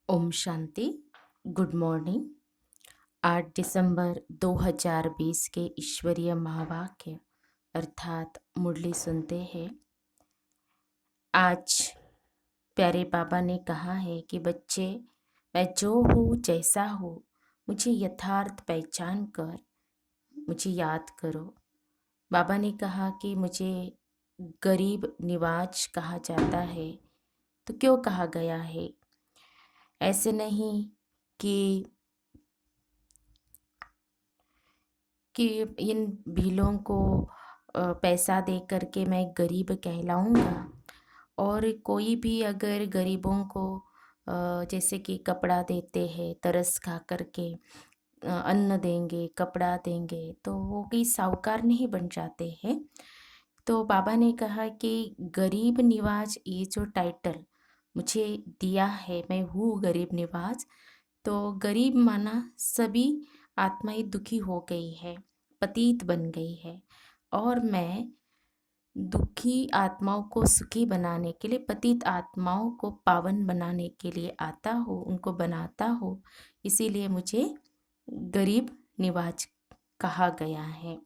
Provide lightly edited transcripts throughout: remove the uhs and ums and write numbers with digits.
Om Shanti. Good morning. 8 दिसंबर 2020 के ईश्वरीय महावाक्य अर्थात मुरली सुनते हैं। आज प्यारे बाबा ने कहा है कि बच्चे, मैं जो हूँ जैसा हूँ मुझे यथार्थ पहचान कर मुझे याद करो। बाबा ने कहा कि मुझे गरीब निवाज कहा जाता है। तो क्यों कहा गया है? ऐसे नहीं कि इन भीलों को पैसा दे करके मैं गरीब कहलाऊंगा। और कोई भी अगर गरीबों को जैसे कि कपड़ा देते हैं, तरस खा करके अन्न देंगे, कपड़ा देंगे, तो वो कोई साहूकार नहीं बन जाते हैं। तो बाबा ने कहा कि गरीब निवाज, ये जो टाइटल मुझे दिया है, मैं हूँ गरीब निवाज। तो गरीब माना सभी आत्माएं दुखी हो गई है, पतित बन गई है, और मैं दुखी आत्माओं को सुखी बनाने के लिए, पतित आत्माओं को पावन बनाने के लिए आता हूँ, उनको बनाता हूँ। इसीलिए मुझे गरीब निवाज कहा गया है।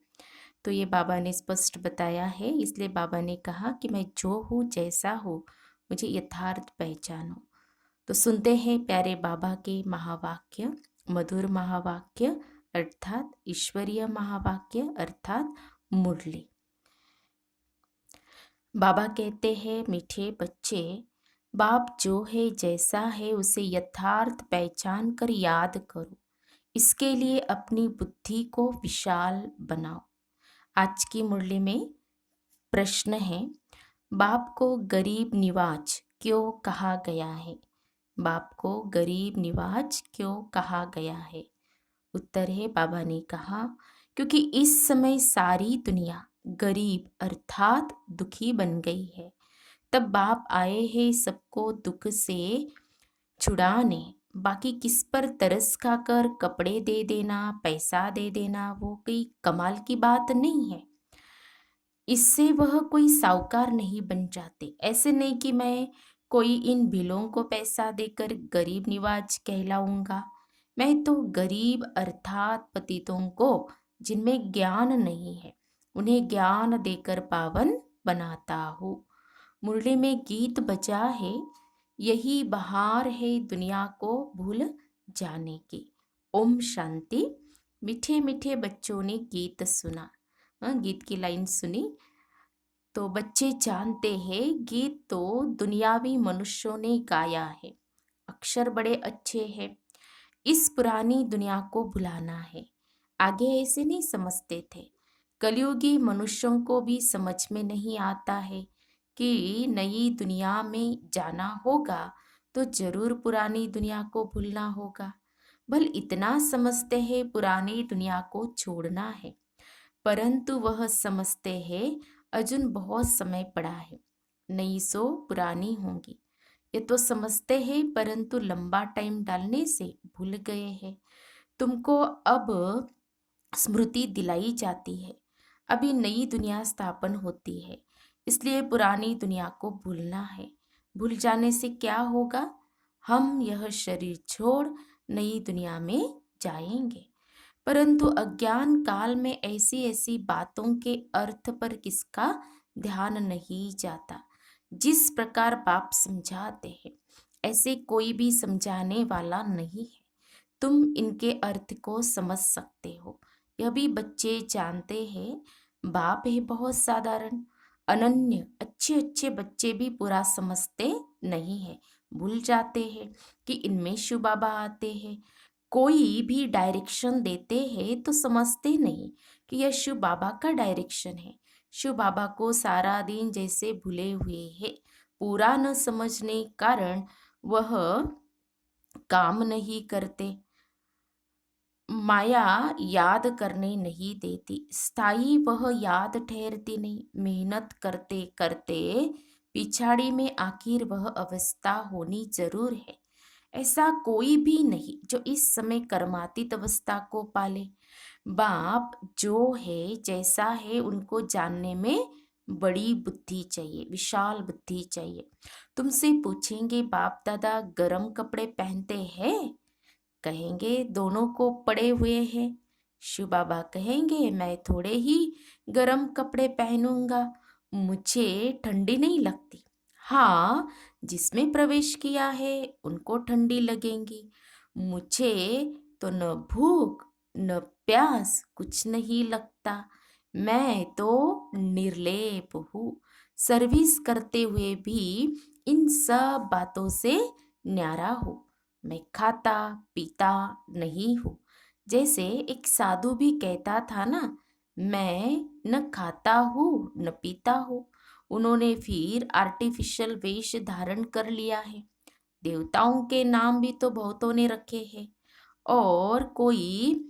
तो ये बाबा ने स्पष्ट बताया है। इसलिए बाबा ने कहा कि मैं जो हूँ जैसा हूँ मुझे यथार्थ पहचानो। तो सुनते हैं प्यारे बाबा के महावाक्य, मधुर महावाक्य अर्थात ईश्वरीय महावाक्य अर्थात मुरली। बाबा कहते हैं, मीठे बच्चे, बाप जो है जैसा है उसे यथार्थ पहचान कर याद करो। इसके लिए अपनी बुद्धि को विशाल बनाओ। आज की मुरली में प्रश्न है, बाप को गरीब निवाज क्यों कहा गया है? बाप को गरीब निवाज क्यों कहा गया है? उत्तर है, बाबा ने कहा क्योंकि इस समय सारी दुनिया गरीब अर्थात दुखी बन गई है। तब बाप आए हैं सबको दुख से छुड़ाने। बाकी किस पर तरस खाकर कपड़े दे देना, पैसा दे देना, वो कोई कमाल की बात नहीं है। इससे वह कोई साहूकार नहीं बन जाते। ऐसे नहीं कि मैं कोई इन भीलों को पैसा देकर गरीब निवाज कहलाऊंगा। मैं तो गरीब अर्थात पतितों को जिनमें ज्ञान नहीं है उन्हें ज्ञान देकर पावन बनाता हूँ। मुरली में गीत बजा है, यही बहार है दुनिया को भूल जाने की। ओम शांति। मीठे मीठे बच्चों ने गीत सुना। गीत की लाइन सुनी तो बच्चे जानते हैं गीत तो दुनियावी मनुष्यों ने गाया है। अक्षर बड़े अच्छे हैं। इस पुरानी दुनिया को भुलाना है। आगे ऐसे नहीं समझते थे। कलयुगी मनुष्यों को भी समझ में नहीं आता है कि नई दुनिया में जाना होगा तो जरूर पुरानी दुनिया को भूलना होगा। भल इतना समझते हैं पुरानी दुनिया को छोड़ना है, परंतु वह समझते हैं अर्जुन बहुत समय पड़ा है, नई सो पुरानी होंगी। ये तो समझते हैं परंतु लंबा टाइम डालने से भूल गए हैं। तुमको अब स्मृति दिलाई जाती है, अभी नई दुनिया स्थापन होती है, इसलिए पुरानी दुनिया को भूलना है। भूल जाने से क्या होगा? हम यह शरीर छोड़ नई दुनिया में जाएंगे। परंतु अज्ञान काल में ऐसी ऐसी बातों के अर्थ पर किसका ध्यान नहीं जाता। जिस प्रकार बाप समझाते हैं ऐसे कोई भी समझाने वाला नहीं है। तुम इनके अर्थ को समझ सकते हो, यह भी बच्चे जानते हैं। बाप है बहुत साधारण, अनन्य, अच्छे अच्छे बच्चे भी पूरा समझते नहीं है, भूल जाते हैं कि इनमें शिव बाबा आते हैं। कोई भी डायरेक्शन देते हैं तो समझते नहीं कि यह शिव बाबा का डायरेक्शन है। शिव बाबा को सारा दिन जैसे भूले हुए है, पूरा न समझने कारण वह काम नहीं करते। माया याद करने नहीं देती, स्थायी वह याद ठहरती नहीं। मेहनत करते करते पिछाड़ी में आखिर वह अवस्था होनी जरूर है। ऐसा कोई भी नहीं जो इस समय कर्मातीत अवस्था को पाले। बाप जो है जैसा है उनको जानने में बड़ी बुद्धि चाहिए, विशाल बुद्धि चाहिए। तुमसे पूछेंगे बाप दादा गरम कपड़े पहनते हैं? कहेंगे दोनों को पड़े हुए हैं। शिव बाबा कहेंगे मैं थोड़े ही गरम कपड़े पहनूंगा, मुझे ठंडी नहीं लगती। हाँ, जिसमें प्रवेश किया है उनको ठंडी लगेंगी, मुझे तो न भूख न प्यास कुछ नहीं लगता। मैं तो निर्लेप हूँ, सर्विस करते हुए भी इन सब बातों से न्यारा हूँ। मैं खाता पीता नहीं हूँ। जैसे एक साधु भी कहता था ना, मैं न खाता हूँ न पीता हूँ। उन्होंने फिर आर्टिफिशियल वेश धारण कर लिया है। देवताओं के नाम भी तो बहुतों ने रखे हैं, और कोई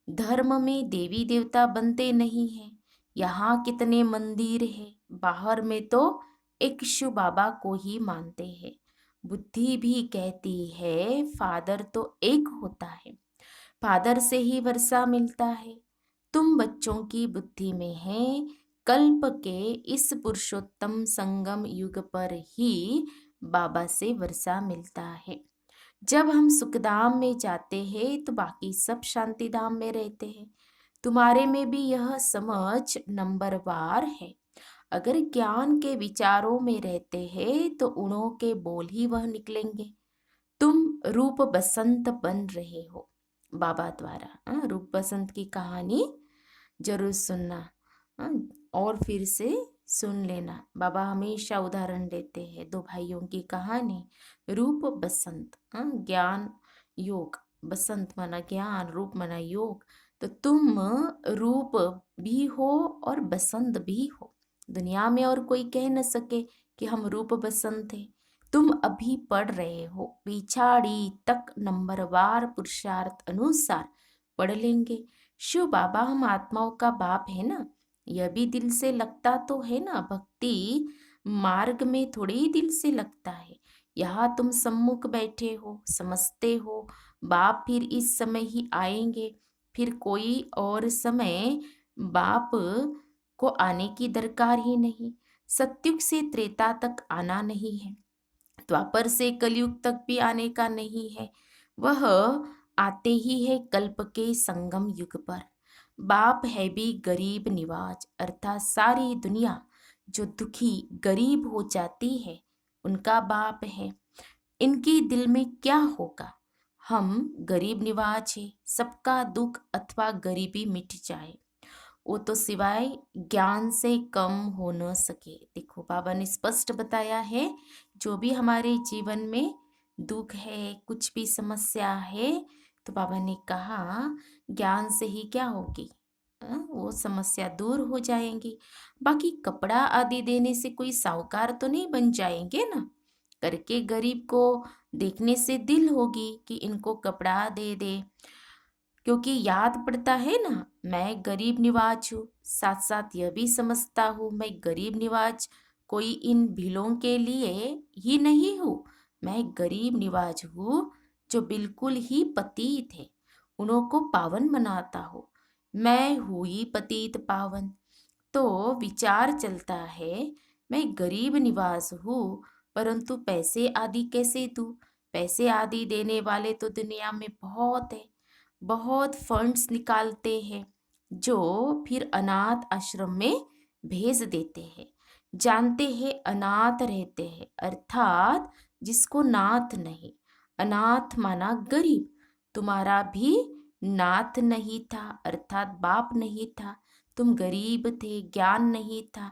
धर्म में देवी देवता बनते नहीं हैं। यहाँ कितने मंदिर हैं, बाहर में तो एक शिव बाबा को ही मानते हैं। बुद्धि भी कहती है फादर तो एक होता है, फादर से ही वर्षा मिलता है। तुम बच्चों की बुद्धि में है कल्प के इस पुरुषोत्तम संगम युग पर ही बाबा से वर्षा मिलता है। जब हम सुखधाम में जाते हैं तो बाकी सब शांति धाम में रहते हैं। तुम्हारे में भी यह समझ नंबरवार है। अगर ज्ञान के विचारों में रहते हैं तो उड़ों के बोल ही वह निकलेंगे। तुम रूप बसंत बन रहे हो बाबा द्वारा। रूप बसंत की कहानी जरूर सुनना, हाँ, और फिर से सुन लेना। बाबा हमेशा उदाहरण देते हैं दो भाइयों की कहानी, रूप बसंत। ज्ञान योग, बसंत माना ज्ञान, रूप माना योग। तो तुम रूप भी हो और बसंत भी हो। दुनिया में और कोई कह न सके कि हम रूप बसंत हैं। तुम अभी पढ़ रहे हो, पिछाड़ी तक नंबरवार पुरुषार्थ अनुसार पढ़ लेंगे। शिव बाबा हम आत्माओं का बाप है ना, यह भी दिल से लगता तो है ना। भक्ति मार्ग में थोड़ी ही दिल से लगता है। यहाँ तुम सम्मुख बैठे हो, समझते हो बाप फिर इस समय ही आएंगे, फिर कोई और समय बाप को आने की दरकार ही नहीं। सत्युग से त्रेता तक आना नहीं है, द्वापर से कलयुग तक भी आने का नहीं है। वह आते ही है कल्प के संगम युग पर। बाप है भी गरीब निवाज, अर्थात सारी दुनिया जो दुखी गरीब हो जाती है उनका बाप है। इनकी दिल में क्या होगा? हम गरीब निवाज है, सबका दुख अथवा गरीबी मिट जाए, वो तो सिवाय ज्ञान से कम हो न सके। देखो बाबा ने स्पष्ट बताया है, जो भी हमारे जीवन में दुख है, कुछ भी समस्या है, तो बाबा ने कहा ज्ञान से ही क्या होगी, वो समस्या दूर हो जाएंगी। बाकी कपड़ा आदि देने से कोई साहूकार तो नहीं बन जाएंगे ना। करके गरीब को देखने से दिल होगी कि इनको कपड़ा दे दे, क्योंकि याद पड़ता है ना मैं गरीब निवाज हूँ। साथ साथ यह भी समझता हूँ मैं गरीब निवाज कोई इन भीलों के लिए ही नहीं हूँ। मैं गरीब निवाज हूँ जो बिल्कुल ही पतित है, उन्हों को पावन बनाता हूँ। मैं हुई पतित पावन। तो विचार चलता है मैं गरीब निवास हूँ, परंतु पैसे आदि कैसे दूँ? पैसे आदि देने वाले तो दुनिया में बहुत है, बहुत फंड्स निकालते हैं जो फिर अनाथ आश्रम में भेज देते हैं। जानते हैं अनाथ रहते हैं, अर्थात जिसको नाथ नहीं। अनाथ माना गरीब। तुम्हारा भी नाथ नहीं था, अर्थात बाप नहीं था। तुम गरीब थे, ज्ञान नहीं था।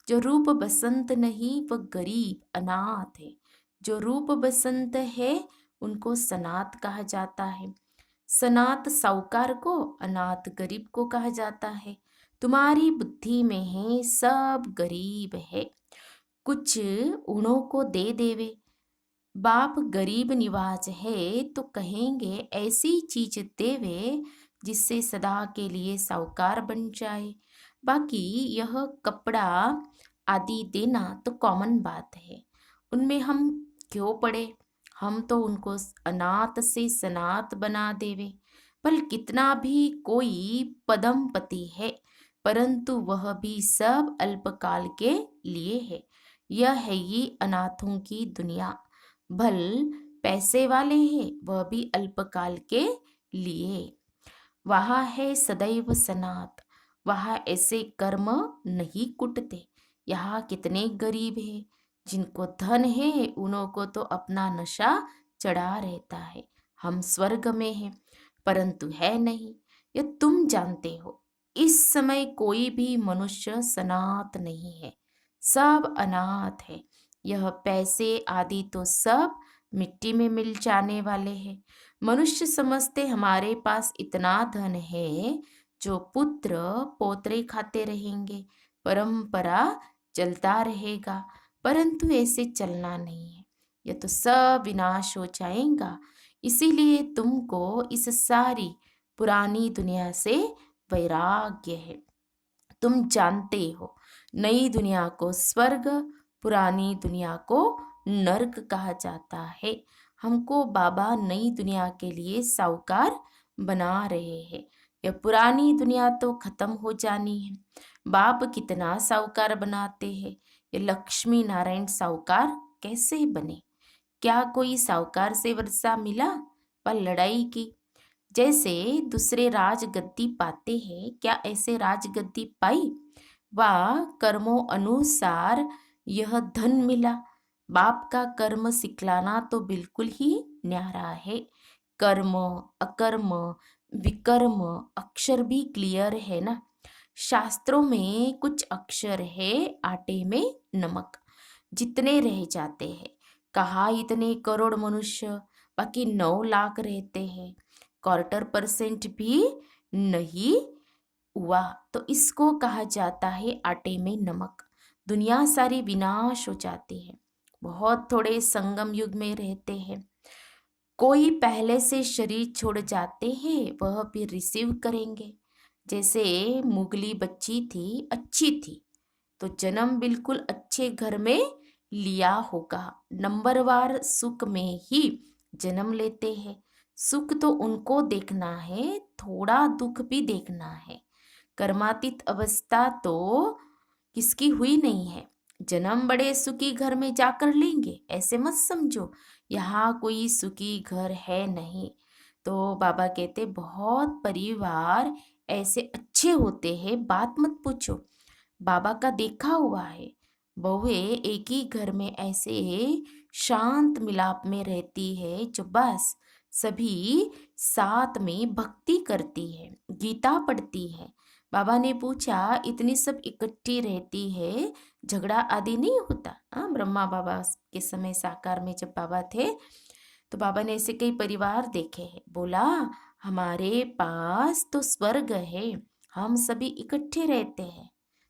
जो रूप बसंत नहीं वह गरीब अनाथ है। जो रूप बसंत है उनको सनात कहा जाता है। सनात साहूकार को, अनाथ गरीब को कहा जाता है। तुम्हारी बुद्धि में है सब गरीब है, कुछ उन्हों को दे देवे। बाप गरीब निवाज है तो कहेंगे ऐसी चीज देवे जिससे सदा के लिए साहूकार बन जाए। बाकी यह कपड़ा आदि देना तो कॉमन बात है, उनमें हम क्यों पड़े। हम तो उनको अनाथ से सनात बना देवे। पर कितना भी कोई पदमपति है, परंतु वह भी सब अल्पकाल के लिए है। यह है ये अनाथों की दुनिया। भल पैसे वाले हैं वह भी अल्पकाल के लिए। वहाँ है सदैव सनात, वहाँ ऐसे कर्म नहीं कुटते। यहाँ कितने गरीब हैं, जिनको धन है उन्हों को तो अपना नशा चढ़ा रहता है। हम स्वर्ग में हैं, परंतु है नहीं, यह तुम जानते हो। इस समय कोई भी मनुष्य सनात नहीं है, सब अनाथ है। यह पैसे आदि तो सब मिट्टी में मिल जाने वाले हैं। मनुष्य समझते हमारे पास इतना धन है जो पुत्र पोतरे खाते रहेंगे, परंपरा चलता रहेगा, परंतु ऐसे चलना नहीं है। यह तो सब विनाश हो जाएगा। इसीलिए तुमको इस सारी पुरानी दुनिया से वैराग्य है। तुम जानते हो नई दुनिया को स्वर्ग, पुरानी दुनिया को नर्क कहा जाता है। हमको बाबा नई दुनिया के लिए साहूकार बना रहे हैं। यह पुरानी दुनिया तो खत्म हो जानी है। बाप कितना साहूकार बनाते हैं। ये लक्ष्मी नारायण साहूकार कैसे बने? क्या कोई साहूकार से वर्षा मिला? पर लड़ाई की। जैसे दूसरे राजगद्दी पाते हैं, क्या ऐसे राजगद्दी पाई? वह कर्मों अनुसार यह धन मिला। बाप का कर्म सिखलाना तो बिल्कुल ही न्यारा है। कर्म, अकर्म, विकर्म अक्षर भी क्लियर है ना। शास्त्रों में कुछ अक्षर है आटे में नमक, जितने रह जाते हैं। कहा इतने करोड़ मनुष्य, बाकी 9 लाख रहते हैं, 1/4% भी नहीं हुआ, तो इसको कहा जाता है आटे में नमक। दुनिया सारी विनाश हो जाती है। बहुत थोड़े संगम युग में रहते हैं। कोई पहले से शरीर छोड़ जाते हैं, वह भी रिसीव करेंगे। जैसे मुगली बच्ची थी, अच्छी थी, तो जन्म बिल्कुल अच्छे घर में लिया होगा। नंबरवार सुख में ही जन्म लेते हैं। सुख तो उनको देखना है, थोड़ा दुख भी देखना है। कर्मातीत अवस्था तो किसकी हुई नहीं है। जन्म बड़े सुखी घर में जाकर लेंगे, ऐसे मत समझो। यहाँ कोई सुखी घर है नहीं। तो बाबा कहते बहुत परिवार ऐसे अच्छे होते हैं, बात मत पूछो। बाबा का देखा हुआ है। बहुएं एक ही घर में ऐसे शांत मिलाप में रहती है, जो बस सभी साथ में भक्ति करती है, गीता पढ़ती है। बाबा ने पूछा इतनी सब इकट्ठी रहती है, झगड़ा आदि नहीं होता? हाँ, ब्रह्मा बाबा के समय साकार में जब बाबा थे, तो बाबा ने ऐसे कई परिवार देखे हैं। बोला हमारे पास तो स्वर्ग है, हम सभी इकट्ठे रहते हैं।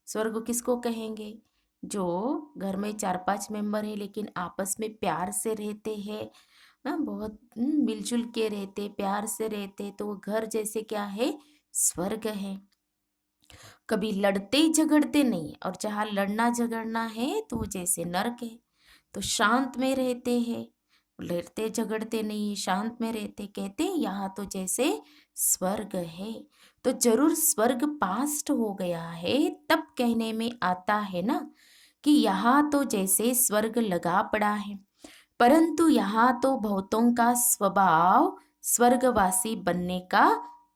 स्वर्ग किसको कहेंगे? जो घर में 4-5 मेंबर है लेकिन आपस में प्यार से रहते हैं, हाँ, बहुत मिलजुल के रहते, प्यार से रहते, तो वो घर जैसे क्या है? स्वर्ग है। कभी लड़ते झगड़ते नहीं, और जहाँ लड़ना झगड़ना है तो वो जैसे नर्क है। तो शांत में रहते हैं, लड़ते झगड़ते नहीं, शांत में रहते, कहते यहाँ तो जैसे स्वर्ग है। तो जरूर स्वर्ग पास्ट हो गया है, तब कहने में आता है ना कि यहाँ तो जैसे स्वर्ग लगा पड़ा है, परंतु यहाँ तो बहुतों का स्वभाव स्वर्गवासी बनने का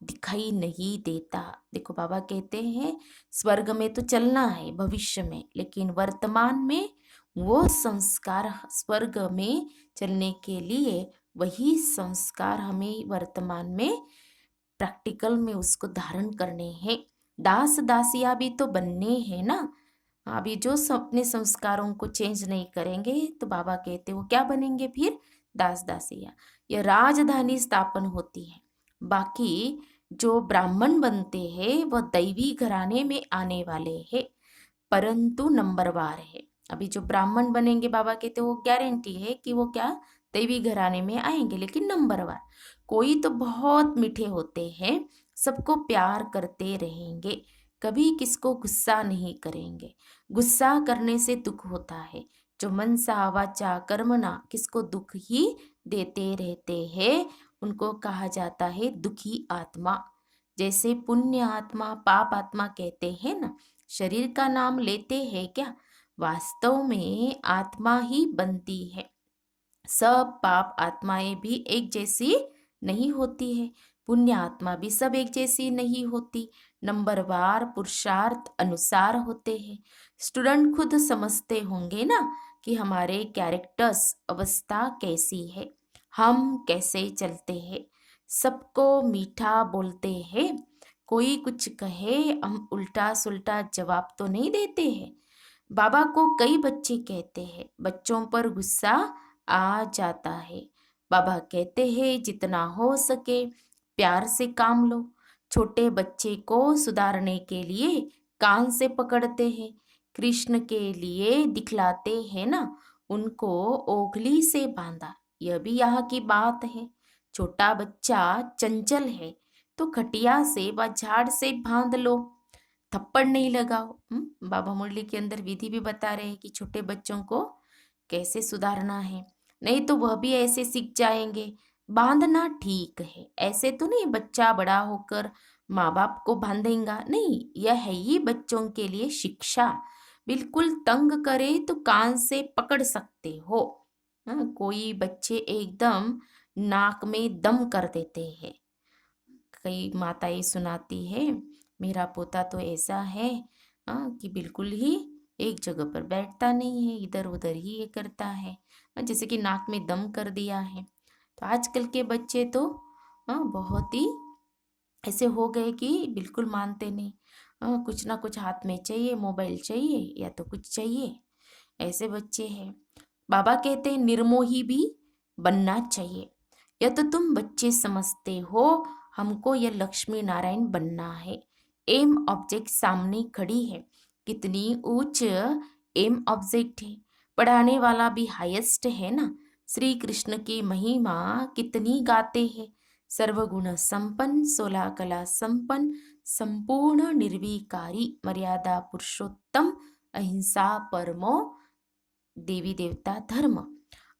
दिखाई नहीं देता। देखो बाबा कहते हैं स्वर्ग में तो चलना है भविष्य में, लेकिन वर्तमान में वो संस्कार, स्वर्ग में चलने के लिए वही संस्कार हमें वर्तमान में प्रैक्टिकल में उसको धारण करने हैं। दास दासिया भी तो बनने हैं ना। अभी जो अपने संस्कारों को चेंज नहीं करेंगे तो बाबा कहते वो क्या बनेंगे फिर? दास दासिया। ये राजधानी स्थापन होती है। बाकी जो ब्राह्मण बनते हैं वह दैवी घराने में आने वाले हैं, परंतु नंबरवार है। अभी जो ब्राह्मण बनेंगे बाबा कहते वो गारंटी है कि वो क्या? दैवी घराने में आएंगे, लेकिन नंबरवार। कोई तो बहुत मीठे होते हैं, सबको प्यार करते रहेंगे, कभी किसको गुस्सा नहीं करेंगे। गुस्सा करने से दुख होता है। जो मनसा वाचा कर्मणा किसको दुख ही देते रहते हैं, उनको कहा जाता है दुखी आत्मा। जैसे पुण्य आत्मा पाप आत्मा कहते हैं ना, शरीर का नाम लेते हैं क्या, वास्तव में आत्मा ही बनती है। सब पाप आत्माएं भी एक जैसी नहीं होती है, पुण्य आत्मा भी सब एक जैसी नहीं होती, नंबरवार पुरुषार्थ अनुसार होते हैं। स्टूडेंट खुद समझते होंगे ना कि हमारे कैरेक्टर्स अवस्था कैसी है, हम कैसे चलते हैं। सबको मीठा बोलते हैं, कोई कुछ कहे हम उल्टा सुल्टा जवाब तो नहीं देते हैं। बाबा को कई बच्चे कहते हैं बच्चों पर गुस्सा आ जाता है। बाबा कहते हैं जितना हो सके प्यार से काम लो। छोटे बच्चे को सुधारने के लिए कान से पकड़ते हैं, कृष्ण के लिए दिखलाते हैं ना, उनको ओखली से बांधा। यह भी यहाँ की बात है। छोटा बच्चा चंचल है तो खटिया से व झाड़ से बांध लो, थप्पड़ नहीं लगाओ। बाबा मुरली के अंदर विधि भी बता रहे हैं कि छोटे बच्चों को कैसे सुधारना है, नहीं तो वह भी ऐसे सीख जाएंगे। बांधना ठीक है, ऐसे तो नहीं बच्चा बड़ा होकर माँ बाप को बांधेगा, नहीं, यह है ही बच्चों के लिए शिक्षा। बिल्कुल तंग करे तो कान से पकड़ सकते हो। कोई बच्चे एकदम नाक में दम कर देते हैं। कई माताएं सुनाती है, मेरा पोता तो ऐसा है कि बिल्कुल ही एक जगह पर बैठता नहीं है, इधर उधर ही ये करता है, जैसे कि नाक में दम कर दिया है। तो आजकल के बच्चे तो बहुत ही ऐसे हो गए कि बिल्कुल मानते नहीं। कुछ ना कुछ हाथ में चाहिए, मोबाइल चाहिए या तो कुछ चाहिए, ऐसे बच्चे हैं। बाबा कहते हैं निर्मोही भी बनना चाहिए। या तो तुम बच्चे समझते हो हमको यह लक्ष्मी नारायण बनना है, एम ऑब्जेक्ट सामने खड़ी है, कितनी उच्च एम ऑब्जेक्ट है, पढ़ाने वाला भी हाईएस्ट है ना। श्री कृष्ण की महिमा कितनी गाते हैं, सर्वगुण संपन्न 16 कला संपन्न, संपूर्ण निर्विकारी, मर्यादा पुरुषोत्तम, अहिंसा परमो देवी देवता धर्म।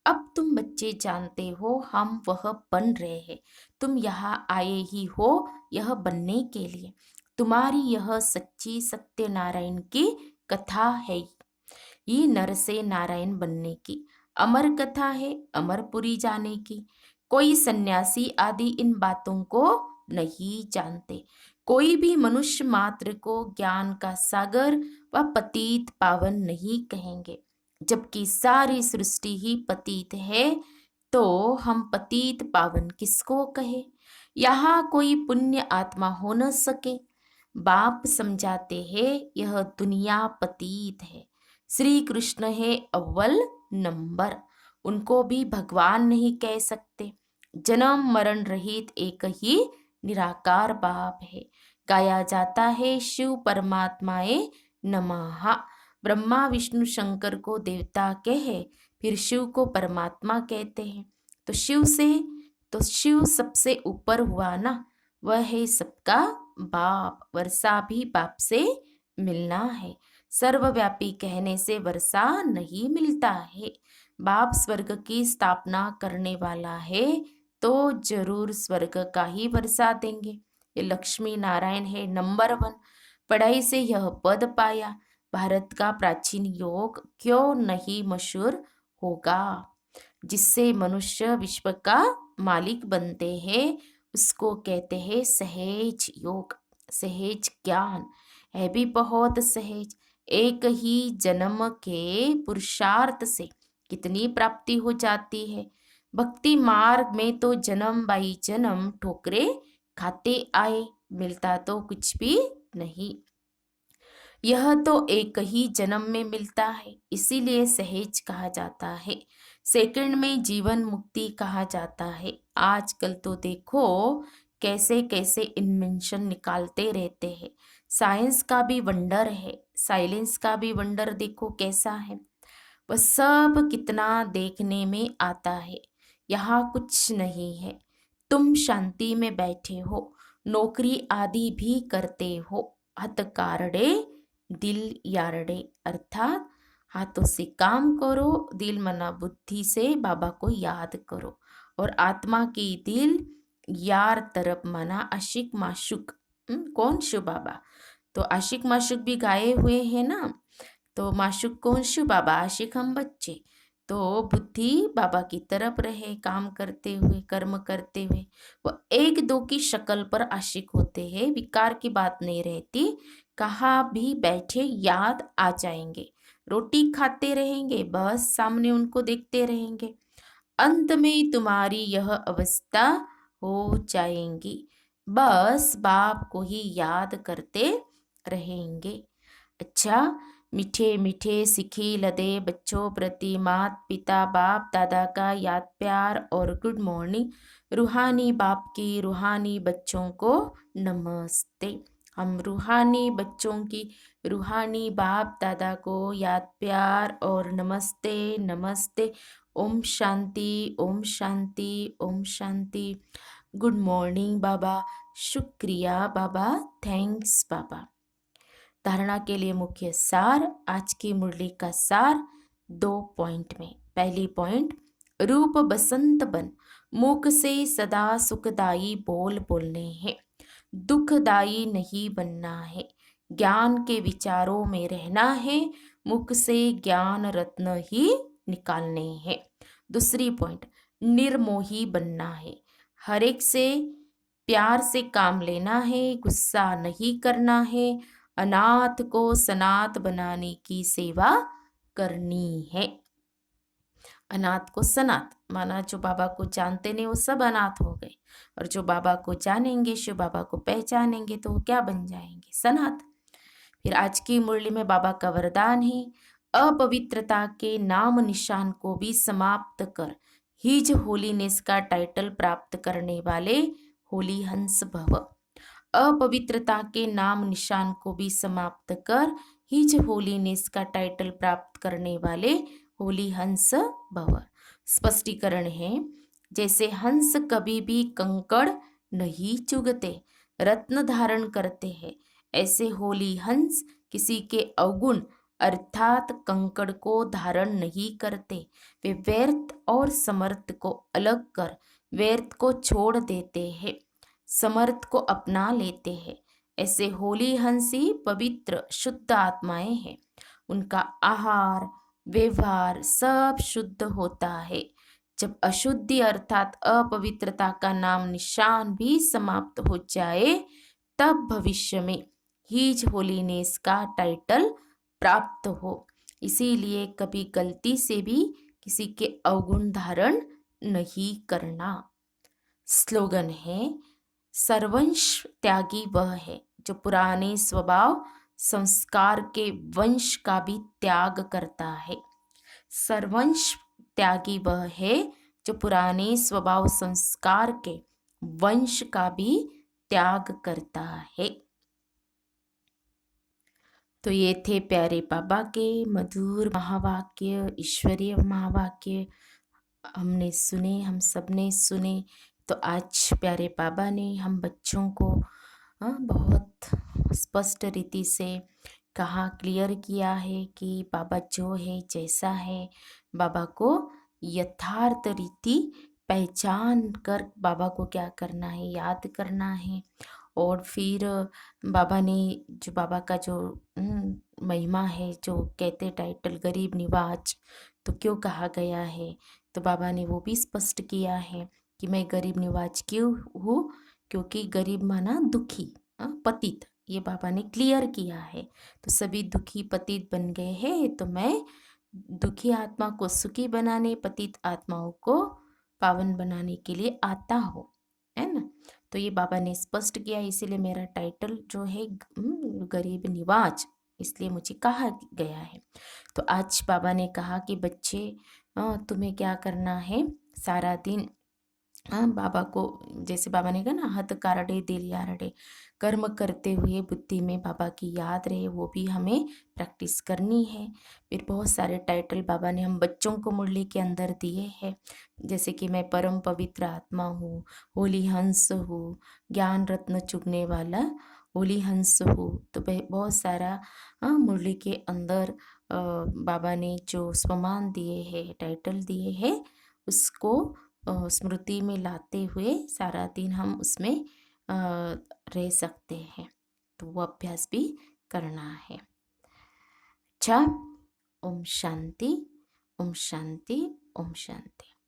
अब तुम बच्चे जानते हो हम वह बन रहे हैं, तुम यहाँ आए ही हो यह बनने के लिए। तुम्हारी यह सच्ची सत्यनारायण की कथा है, ये नर से नारायण बनने की अमर कथा है, अमरपुरी जाने की। कोई सन्यासी आदि इन बातों को नहीं जानते। कोई भी मनुष्य मात्र को ज्ञान का सागर व पतित पावन नहीं कहेंगे, जबकि सारी सृष्टि ही पतित है, तो हम पतित पावन किसको कहे। यहाँ कोई पुण्य आत्मा हो न सके। बाप समझाते हैं यह दुनिया पतित है, श्री कृष्ण है अव्वल नंबर, उनको भी भगवान नहीं कह सकते। जन्म मरण रहित एक ही निराकार बाप है। गाया जाता है शिव परमात्माए नमः। ब्रह्मा विष्णु शंकर को देवता कहे, फिर शिव को परमात्मा कहते हैं। तो शिव सबसे ऊपर हुआ ना, वह है सबका बाप। वर्षा भी बाप से मिलना है, सर्वव्यापी कहने से वर्षा नहीं मिलता है। बाप स्वर्ग की स्थापना करने वाला है तो जरूर स्वर्ग का ही वर्षा देंगे। ये लक्ष्मी नारायण है नंबर 1। पढ़ाई से यह पद पाया, भारत का प्राचीन योग क्यों नहीं मशहूर होगा। जिससे मनुष्य विश्व का मालिक बनते हैं उसको कहते हैं सहज योग। सहज ज्ञान है भी बहुत सहज। एक ही जन्म के पुरुषार्थ से कितनी प्राप्ति हो जाती है। भक्ति मार्ग में तो जन्म बाई जन्म ठोकरे खाते आए, मिलता तो कुछ भी नहीं। यह तो एक ही जन्म में मिलता है, इसीलिए सहज कहा जाता है। सेकंड में जीवन मुक्ति कहा जाता है। आजकल तो देखो कैसे कैसे इन्वेंशन निकालते रहते हैं। साइंस का भी वंडर है, साइलेंस का भी वंडर देखो कैसा है। वह सब कितना देखने में आता है। यहाँ कुछ नहीं है, तुम शांति में बैठे हो, नौकरी आदि भी करते हो। हथकारडे दिल यारडे, अर्थात हाथों से काम करो, दिल मना बुद्धि से बाबा को याद करो। और आत्मा की दिल यार तरफ मना आशिक माशुक, कौन? शिव बाबा। तो आशिक माशुक भी गाए हुए हैं ना, तो माशुक कौन? शिव बाबा, आशिक हम बच्चे। तो बुद्धि बाबा की तरफ रहे, काम करते हुए, कर्म करते हुए। वो एक दो की शक्ल पर आशिक होते हैं, विकार की बात नहीं रहती। कहाँ भी बैठे याद आ जाएंगे, रोटी खाते रहेंगे, बस सामने उनको देखते रहेंगे। अंत में तुम्हारी यह अवस्था हो जाएंगी, बस बाप को ही याद करते रहेंगे। अच्छा, मीठे मीठे सिखी लदे बच्चों प्रति मात पिता बाप दादा का याद प्यार और गुड मॉर्निंग। रूहानी बाप की रूहानी बच्चों को नमस्ते। हम रूहानी बच्चों की रूहानी बाप दादा को याद प्यार और नमस्ते नमस्ते। ओम शांति, ओम शांति, ओम शांति। गुड मॉर्निंग बाबा, शुक्रिया बाबा, थैंक्स बाबा। धारणा के लिए मुख्य सार, आज की मुरली का सार 2 पॉइंट में। पहली पॉइंट, रूप बसंत बन, मुख से सदा सुखदाई बोल बोलने हैं, दुखदाई नहीं बनना है। ज्ञान के विचारों में रहना है, मुख से ज्ञान रत्न ही निकालने हैं। दूसरी पॉइंट, निर्मोही बनना है, हर एक से प्यार से काम लेना है, गुस्सा नहीं करना है, अनाथ को सनाथ बनाने की सेवा करनी है। अनाथ को सनाथ माना, जो बाबा को जानते नहीं वो सब अनाथ हो गए, और जो बाबा को जानेंगे, शिव बाबा को पहचानेंगे, तो वो क्या बन जाएंगे? सनाथ। फिर आज की मुरली में बाबा का वरदान है, अपवित्रता के नाम निशान को भी समाप्त कर हिज होलीनेस का टाइटल प्राप्त करने वाले होली हंस भव। अपवित्रता के नाम निशान को भी समाप्त कर हिज होलीनेस का टाइटल प्राप्त करने वाले होली हंस भव। स्पष्टीकरण है, जैसे हंस कभी भी कंकड़ नहीं चुगते, रत्न धारण करते हैं, ऐसे होली हंस किसी के अवगुण अर्थात कंकड़ को धारण नहीं करते। वे व्यर्थ और समर्थ को अलग कर व्यर्थ को छोड़ देते हैं, समर्थ को अपना लेते हैं। ऐसे होली हंस ही पवित्र शुद्ध आत्माएं हैं। उनका आहार व्यवहार सब शुद्ध होता है। जब अशुद्धि अर्थात अपवित्रता का नाम निशान भी समाप्त हो जाए, तब भविष्य में हिज होलीनेस का टाइटल प्राप्त हो। इसीलिए कभी गलती से भी किसी के अवगुण धारण नहीं करना। स्लोगन है, सर्वंश त्यागी वह है जो पुराने स्वभाव संस्कार के वंश का भी त्याग करता है। सर्वंश त्यागी वह है जो पुराने स्वभाव संस्कार के वंश का भी त्याग करता है। तो ये थे प्यारे बाबा के मधुर महावाक्य, ईश्वरीय महावाक्य हमने सुने, हम सबने सुने। तो आज प्यारे बाबा ने हम बच्चों को बहुत स्पष्ट रीति से कहा, क्लियर किया है कि बाबा जो है जैसा है, बाबा को यथार्थ रीति पहचान कर बाबा को क्या करना है, याद करना है। और फिर बाबा ने जो बाबा का जो महिमा है, जो कहते टाइटल गरीब निवाज, तो क्यों कहा गया है, तो बाबा ने वो भी स्पष्ट किया है कि मैं गरीब निवाज क्यों हूँ, क्योंकि गरीब माना दुखी, पतित, ये बाबा ने क्लियर किया है। तो सभी दुखी पतित बन गए हैं, तो मैं दुखी आत्मा को सुखी बनाने, पतित आत्माओं को पावन बनाने के लिए आता हूँ, है ना। तो ये बाबा ने स्पष्ट किया, इसीलिए मेरा टाइटल जो है गरीब निवाज, इसलिए मुझे कहा गया है। तो आज बाबा ने कहा कि बच्चे तुम्हें क्या करना है, सारा दिन बाबा को, जैसे बाबा ने कहा ना, हथ कारडे दिल यारडे, कर्म करते हुए बुद्धि में बाबा की याद रहे, वो भी हमें प्रैक्टिस करनी है। फिर बहुत सारे टाइटल बाबा ने हम बच्चों को मुरली के अंदर दिए हैं, जैसे कि मैं परम पवित्र आत्मा हूँ, होली हंस हूँ, ज्ञान रत्न चुगने वाला होली हंस हूँ। तो बहुत सारा मुरली के अंदर बाबा ने जो स्वमान दिए हैं, टाइटल दिए हैं, उसको स्मृति में लाते हुए सारा दिन हम उसमें रह सकते हैं। तो वो अभ्यास भी करना है। अच्छा, ओम शांति, ओम शांति, ओम शांति।